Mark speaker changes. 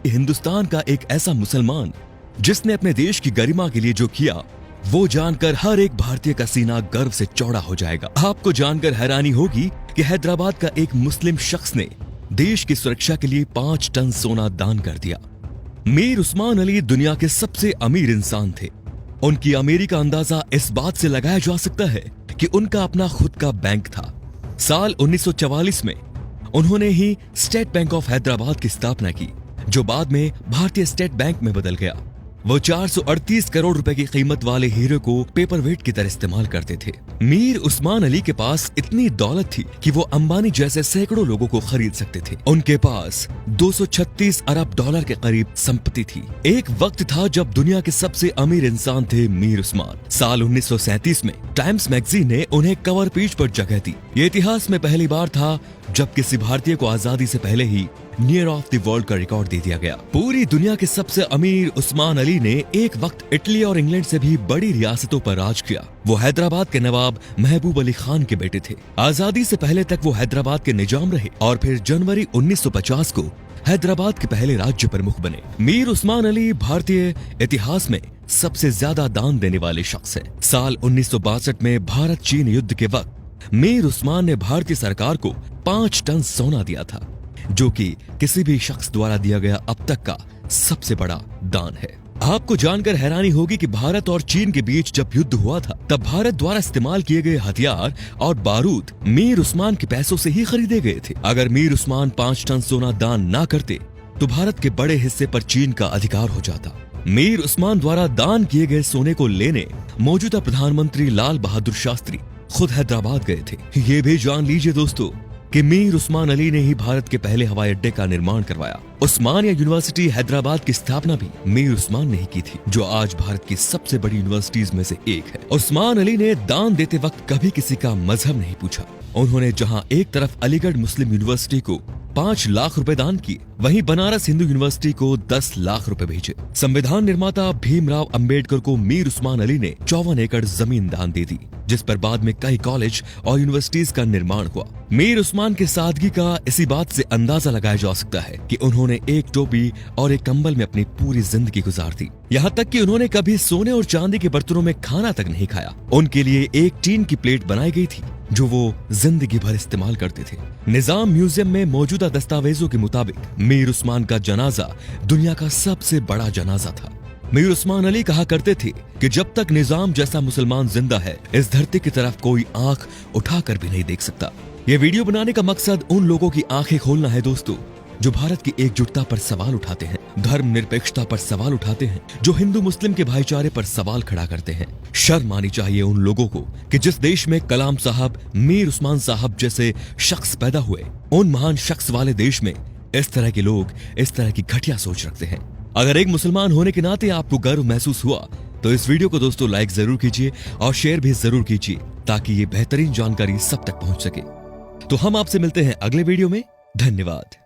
Speaker 1: हिंदुस्तान का एक ऐसा मुसलमान जिसने अपने देश की गरिमा के लिए जो किया, वो जानकर हर एक भारतीय का सीना गर्व से चौड़ा हो जाएगा। आपको जानकर हैरानी होगी कि हैदराबाद का एक मुस्लिम शख्स ने देश की सुरक्षा के लिए 5 टन सोना दान कर दिया। मीर उस्मान अली दुनिया के सबसे अमीर इंसान थे। उनकी अमीरी का अंदाजा इस बात से लगाया जा सकता है कि उनका अपना खुद का बैंक था। साल 1944 में उन्होंने ही स्टेट बैंक ऑफ हैदराबाद की स्थापना की, जो बाद में भारतीय स्टेट बैंक में बदल गया। वो 438 करोड़ रुपए की कीमत वाले हीरे को पेपर वेट की तरह इस्तेमाल करते थे। मीर उस्मान अली के पास इतनी दौलत थी कि वो अंबानी जैसे सैकड़ों लोगों को खरीद सकते थे। उनके पास 236 अरब डॉलर के करीब संपत्ति थी। एक वक्त था जब दुनिया के सबसे अमीर इंसान थे मीर उस्मान। साल 1937 में टाइम्स मैगजीन ने उन्हें कवर पेज पर जगह दी। ये इतिहास में पहली बार था जब किसी भारतीय को आजादी से पहले ही नियर ऑफ द वर्ल्ड का रिकॉर्ड दे दिया गया। पूरी दुनिया के सबसे अमीर उस्मान अली ने एक वक्त इटली और इंग्लैंड से भी बड़ी रियासतों पर राज किया। वो हैदराबाद के नवाब महबूब अली खान के बेटे थे। आजादी से पहले तक वो हैदराबाद के निजाम रहे और फिर जनवरी 1950 को हैदराबाद के पहले राज्य प्रमुख बने। मीर उस्मान अली भारतीय इतिहास में सबसे ज्यादा दान देने वाले शख्स हैं। साल 1962 में भारत चीन युद्ध के वक्त मीर उस्मान ने भारतीय सरकार को 5 टन सोना दिया था, जो कि किसी भी शख्स द्वारा दिया गया अब तक का सबसे बड़ा दान है। आपको जानकर हैरानी होगी कि भारत और चीन के बीच जब युद्ध हुआ था, तब भारत द्वारा इस्तेमाल किए गए हथियार और बारूद मीर उस्मान के पैसों से ही खरीदे गए थे। अगर मीर उस्मान 5 टन सोना दान ना करते तो भारत के बड़े हिस्से पर चीन का अधिकार हो जाता। मीर उस्मान द्वारा दान किए गए सोने को लेने मौजूदा प्रधानमंत्री लाल बहादुर शास्त्री खुद हैदराबाद गए थे। ये भी जान लीजिए दोस्तों कि मीर उस्मान अली ने ही भारत के पहले हवाई अड्डे का निर्माण करवाया। उस्मानिया यूनिवर्सिटी हैदराबाद की स्थापना भी मीर उस्मान ने ही की थी, जो आज भारत की सबसे बड़ी यूनिवर्सिटीज में से एक है। उस्मान अली ने दान देते वक्त कभी किसी का मजहब नहीं पूछा। उन्होंने जहां एक तरफ अलीगढ़ मुस्लिम यूनिवर्सिटी को 5 लाख रुपए दान किए, वहीं बनारस हिंदू यूनिवर्सिटी को 10 लाख रुपए भेजे। संविधान निर्माता भीमराव अंबेडकर को मीर उस्मान अली ने 54 एकड़ जमीन दान दे दी, जिस पर बाद में कई कॉलेज और यूनिवर्सिटीज का निर्माण हुआ। मीर उस्मान की सादगी का इसी बात से अंदाजा लगाया जा सकता है कि उन्होंने एक टोपी और एक कंबल में अपनी पूरी जिंदगी गुजार दी। यहाँ तक कि उन्होंने कभी सोने और चांदी के बर्तनों में खाना तक नहीं खाया। उनके लिए एक टीन की प्लेट बनाई गई थी, जो वो जिंदगी भर इस्तेमाल करते थे। निजाम म्यूजियम में मौजूदा दस्तावेजों के मुताबिक मीर उस्मान का जनाजा दुनिया का सबसे बड़ा जनाजा था। मीर उस्मान अली कहा करते थे कि जब तक निजाम जैसा मुसलमान जिंदा है, इस धरती की तरफ कोई आंख उठाकर भी नहीं देख सकता। ये वीडियो बनाने का मकसद उन लोगों की आंखें खोलना है दोस्तों, जो भारत की एकजुटता पर सवाल उठाते हैं, धर्मनिरपेक्षता पर सवाल उठाते हैं, जो हिंदू मुस्लिम के भाईचारे पर सवाल खड़ा करते हैं। शर्म आनी चाहिए उन लोगों को कि जिस देश में कलाम साहब, मीर उस्मान साहब जैसे शख्स पैदा हुए, उन महान शख्स वाले देश में इस तरह के लोग इस तरह की घटिया सोच रखते हैं। अगर एक मुसलमान होने के नाते आपको गर्व महसूस हुआ तो इस वीडियो को दोस्तों लाइक जरूर कीजिए और शेयर भी जरूर कीजिए, ताकि ये बेहतरीन जानकारी सब तक पहुंच सके। तो हम आपसे मिलते हैं अगले वीडियो में। धन्यवाद।